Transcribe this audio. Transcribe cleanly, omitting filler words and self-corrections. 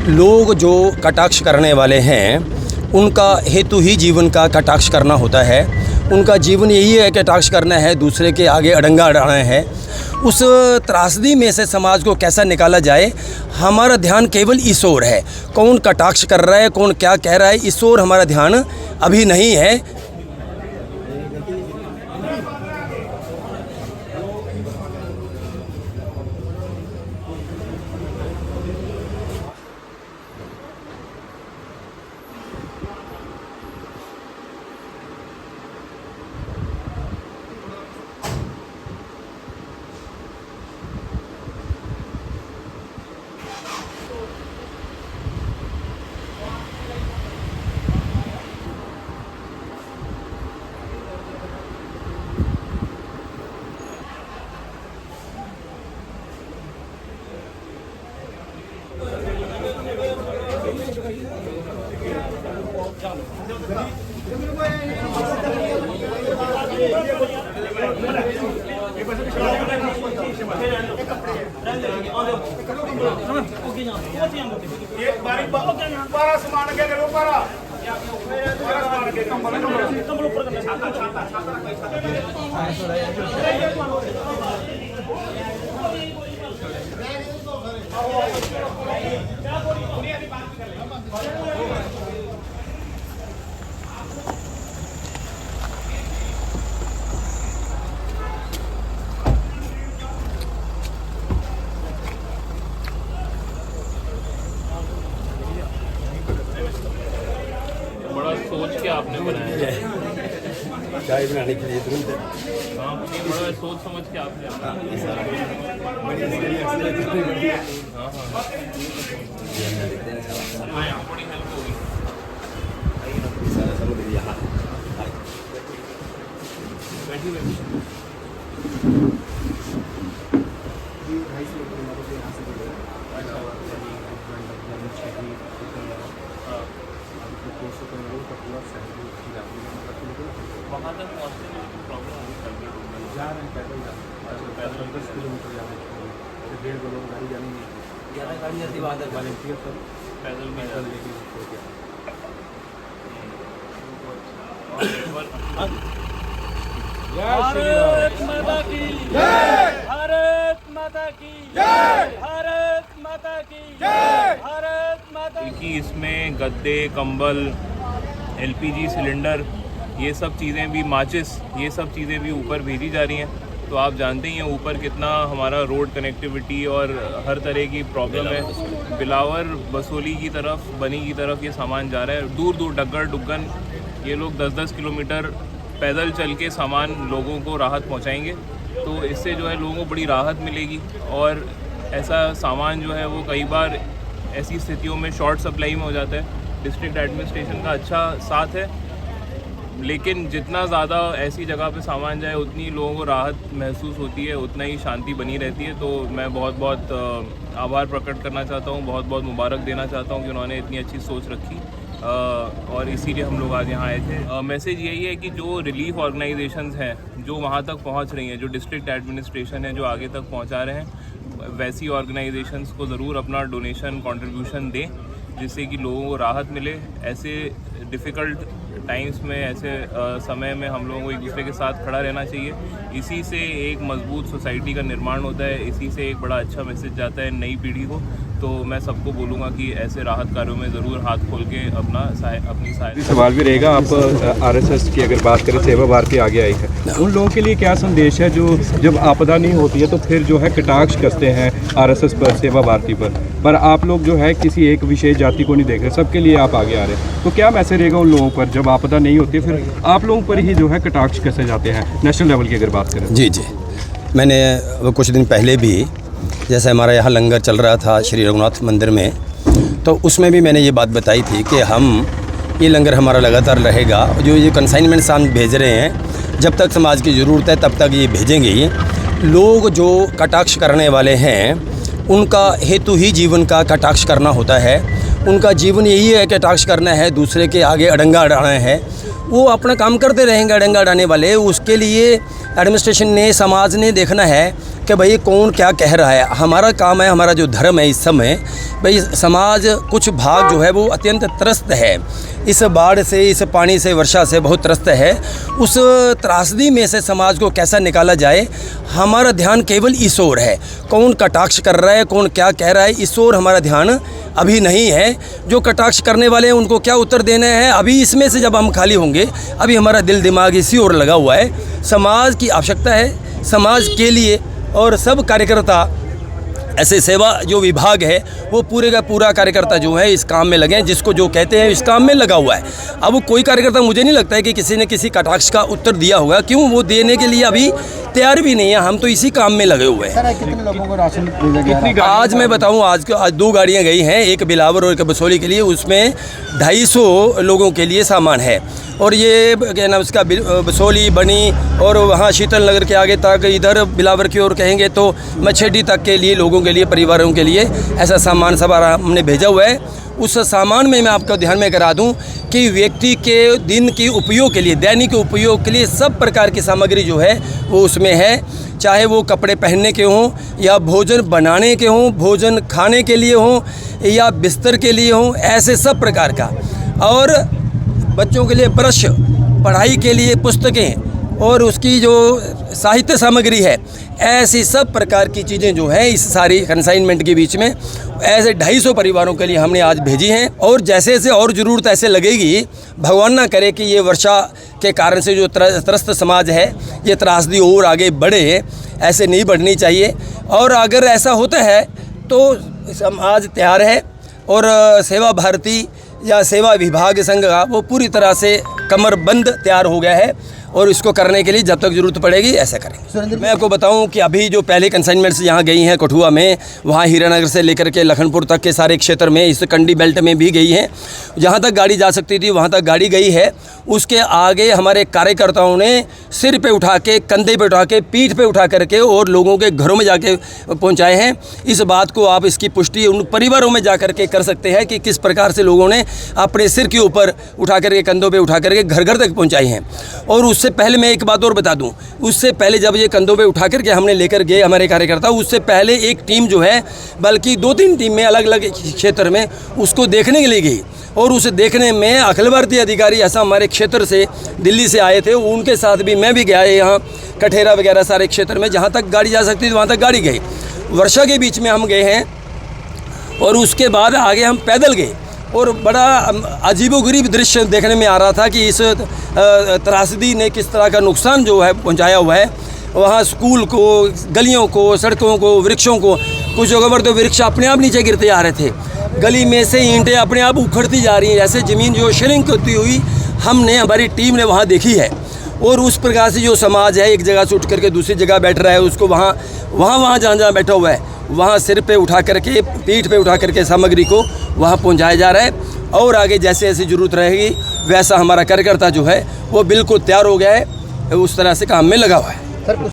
लोग जो कटाक्ष करने वाले हैं उनका हेतु ही जीवन का कटाक्ष करना होता है। उनका जीवन यही है कटाक्ष करना है, दूसरे के आगे अड़ंगा अड़ाना है। उस त्रासदी में से समाज को कैसा निकाला जाए, हमारा ध्यान केवल इस ओर है। कौन कटाक्ष कर रहा है, कौन क्या कह रहा है, इस ओर हमारा ध्यान अभी नहीं है। बड़ा सोच के आपने बनाया है। चाय बनाने के लिए तुरंत हाँ, ये बड़ा सोच समझ के आपने बड़ी हेल्प होगी। बैठी बैठी वहाँ तक पहुँचने में प्रॉब्लम होगी। जा रहे हैं पैदल 10 किलोमीटर जा रहे हैं, 1.5 किलोमीटर गाड़ी जानी नहीं, ज़्यादा गाड़ी जाती बात है, वॉलंटियर सब पैदल में पैदल लेके भारत माता की जय, भारत माता की जय, भारत माता की जय, भारत माता की। इसमें गद्दे, कंबल, एलपीजी सिलेंडर, ये सब चीज़ें भी, माचिस, ये सब चीज़ें भी ऊपर भेजी जा रही हैं। तो आप जानते ही हैं ऊपर कितना हमारा रोड कनेक्टिविटी और हर तरह की प्रॉब्लम है। बिलावर, बसोली की तरफ, बनी की तरफ ये सामान जा रहा है। दूर दूर डग्गर डुग्गन ये लोग 10-10 किलोमीटर पैदल चल के सामान लोगों को राहत पहुंचाएंगे। तो इससे जो है लोगों को बड़ी राहत मिलेगी। और ऐसा सामान जो है वो कई बार ऐसी स्थितियों में शॉर्ट सप्लाई में हो जाता है। डिस्ट्रिक्ट एडमिनिस्ट्रेशन का अच्छा साथ है, लेकिन जितना ज़्यादा ऐसी जगह पे सामान जाए उतनी लोगों को राहत महसूस होती है, उतना ही शांति बनी रहती है। तो मैं बहुत बहुत आभार प्रकट करना चाहता हूँ, बहुत बहुत मुबारक देना चाहता हूँ कि उन्होंने इतनी अच्छी सोच रखी। और इसीलिए हम लोग आज यहाँ आए थे। मैसेज यही है कि जो रिलीफ ऑर्गेनाइजेशंस हैं जो वहाँ तक पहुँच रही हैं, जो डिस्ट्रिक्ट एडमिनिस्ट्रेशन है जो आगे तक पहुँचा रहे हैं, वैसी ऑर्गेनाइजेशंस को ज़रूर अपना डोनेशन कंट्रीब्यूशन दें, जिससे कि लोगों को राहत मिले। ऐसे डिफ़िकल्ट टाइम्स में, ऐसे समय में हम लोगों को एक दूसरे के साथ खड़ा रहना चाहिए। इसी से एक मजबूत सोसाइटी का निर्माण होता है, इसी से एक बड़ा अच्छा मैसेज जाता है नई पीढ़ी को। तो मैं सबको बोलूँगा कि ऐसे राहत कार्यों में ज़रूर हाथ खोल के अपनी सहायता। सवाल भी रहेगा, आप आरएसएस की अगर बात करें, सेवा भारती आगे आई है, उन लोगों के लिए क्या संदेश है जो जब आपदा नहीं होती है तो फिर जो है कटाक्ष करते हैं आरएसएस पर, सेवा भारती पर आप लोग जो है किसी एक विशेष जाति को नहीं देख रहे, सबके लिए आप आगे आ रहे हैं, तो क्या मैसेज रहेगा उन लोगों पर जब आपदा नहीं होती है फिर आप लोगों पर ही जो है कटाक्ष कैसे जाते हैं नेशनल लेवल की अगर बात करें? जी, मैंने कुछ दिन पहले भी जैसे हमारा यहाँ लंगर चल रहा था श्री रघुनाथ मंदिर में, तो उसमें भी मैंने ये बात बताई थी कि हम ये लंगर हमारा लगातार रहेगा। जो ये कंसाइनमेंट्स हम भेज रहे हैं, जब तक समाज की ज़रूरत है तब तक ये भेजेंगे ही। लोग जो कटाक्ष करने वाले हैं उनका हेतु ही जीवन का कटाक्ष करना होता है। उनका जीवन यही है कटाक्ष करना है, दूसरे के आगे अड़ंगा अड़ाना है। वो अपना काम करते रहेंगे अड़ंगा अड़ाने वाले। उसके लिए एडमिनिस्ट्रेशन ने, समाज ने देखना है कि भाई कौन क्या कह रहा है। हमारा काम है, हमारा जो धर्म है इस समय भाई समाज कुछ भाग जो है वो अत्यंत त्रस्त है, इस बाढ़ से, इस पानी से, वर्षा से बहुत त्रस्त है। उस त्रासदी में से समाज को कैसा निकाला जाए, हमारा ध्यान केवल इस ओर है। कौन कटाक्ष कर रहा है, कौन क्या कह रहा है, इस ओर हमारा ध्यान अभी नहीं है। जो कटाक्ष करने वाले हैं उनको क्या उत्तर देना है, अभी इसमें से जब हम खाली होंगे, अभी हमारा दिल दिमाग इसी ओर लगा हुआ है। समाज की आवश्यकता है, समाज के लिए, और सब कार्यकर्ता ऐसे सेवा जो विभाग है वो पूरे का पूरा कार्यकर्ता जो है इस काम में लगे हैं, जिसको जो कहते हैं इस काम में लगा हुआ है। अब कोई कार्यकर्ता, मुझे नहीं लगता है कि किसी ने किसी कटाक्ष का उत्तर दिया होगा, क्यों वो देने के लिए अभी तैयार भी नहीं है। हम तो इसी काम में लगे हुए हैं। सर, कितने लोगों को राशन भेजा गया? आज मैं बताऊं, आज 2 गाड़ियां गई हैं, एक बिलावर और एक बसोली के लिए। उसमें 250 लोगों के लिए सामान है। और ये क्या नाम इसका, बसोली, बनी और वहाँ शीतल नगर के आगे तक, इधर बिलावर की ओर कहेंगे तो मछेडी तक के लिए, लोगों के लिए, परिवारों के लिए ऐसा सामान सब हमने भेजा हुआ है। उस सामान में मैं आपको ध्यान में करा दूं कि व्यक्ति के दिन के उपयोग के लिए, दैनिक उपयोग के लिए सब प्रकार की सामग्री जो है वो उसमें है। चाहे वो कपड़े पहनने के हों, या भोजन बनाने के हों, भोजन खाने के लिए हों, या बिस्तर के लिए हों, ऐसे सब प्रकार का। और बच्चों के लिए ब्रश, पढ़ाई के लिए पुस्तकें, और उसकी जो साहित्य सामग्री है, ऐसी सब प्रकार की चीज़ें जो हैं इस सारी कंसाइनमेंट के बीच में ऐसे 250 परिवारों के लिए हमने आज भेजी हैं। और जैसे जैसे और ज़रूरत ऐसे लगेगी, भगवान ना करे कि ये वर्षा के कारण से जो त्रस्त समाज है, ये त्रासदी और आगे बढ़े, ऐसे नहीं बढ़नी चाहिए। और अगर ऐसा होता है तो समाज तैयार है, और सेवा भारती या सेवा विभाग संघ का वो पूरी तरह से कमरबंद तैयार हो गया है, और इसको करने के लिए जब तक ज़रूरत पड़ेगी ऐसा करेंगे। मैं आपको बताऊं कि अभी जो पहले कंसाइनमेंट्स यहाँ गई हैं कठुआ में, वहाँ हीरानगर से लेकर के लखनपुर तक के सारे क्षेत्र में, इस कंडी बेल्ट में भी गई हैं। जहाँ तक गाड़ी जा सकती थी वहाँ तक गाड़ी गई है। उसके आगे हमारे कार्यकर्ताओं ने सिर पे उठा के, कंधे पे उठा के, पीठ पे उठा करके और लोगों के घरों में जाके पहुँचाए हैं। इस बात को आप इसकी पुष्टि उन परिवारों में जा करके कर सकते हैं कि किस प्रकार से लोगों ने अपने सिर के ऊपर उठा करके, कंधों पे उठा करके घर घर तक पहुँचाई हैं। और उससे पहले मैं एक बात और बता दूं, उससे पहले जब ये कंधों पे उठा करके हमने लेकर गए हमारे कार्यकर्ता, उससे पहले एक टीम जो है, बल्कि 2-3 टीम में अलग अलग क्षेत्र में उसको देखने के लिए गई। और उसे देखने में अखिल भारतीय अधिकारी ऐसा हमारे क्षेत्र से, दिल्ली से आए थे, उनके साथ भी मैं भी गया है। यहाँ कठेरा वगैरह सारे क्षेत्र में जहाँ तक गाड़ी जा सकती थी वहाँ तक गाड़ी गई। वर्षा के बीच में हम गए हैं, और उसके बाद आगे हम पैदल गए। और बड़ा अजीबोगरीब दृश्य देखने में आ रहा था कि इस त्रासदी ने किस तरह का नुकसान जो है पहुंचाया हुआ है। वहाँ स्कूल को, गलियों को, सड़कों को, वृक्षों को, कुछ जगह पर तो वृक्ष अपने आप नीचे गिरते जा रहे थे। गली में से ईंटें अपने आप उखड़ती जा रही हैं, जैसे ज़मीन जो श्रिंक होती हुई हमने, हमारी टीम ने वहाँ देखी है। और उस प्रकार से जो समाज है, एक जगह से उठ करके दूसरी जगह बैठ रहा है, उसको वहाँ जहाँ बैठा हुआ है वहाँ सिर पे उठा करके, पीठ पे उठा करके सामग्री को वहाँ पहुँचाया जा रहा है। और आगे जैसे जैसे ज़रूरत रहेगी वैसा हमारा कार्यकर्ता जो है वो बिल्कुल तैयार हो गया है, उस तरह से काम में लगा हुआ है।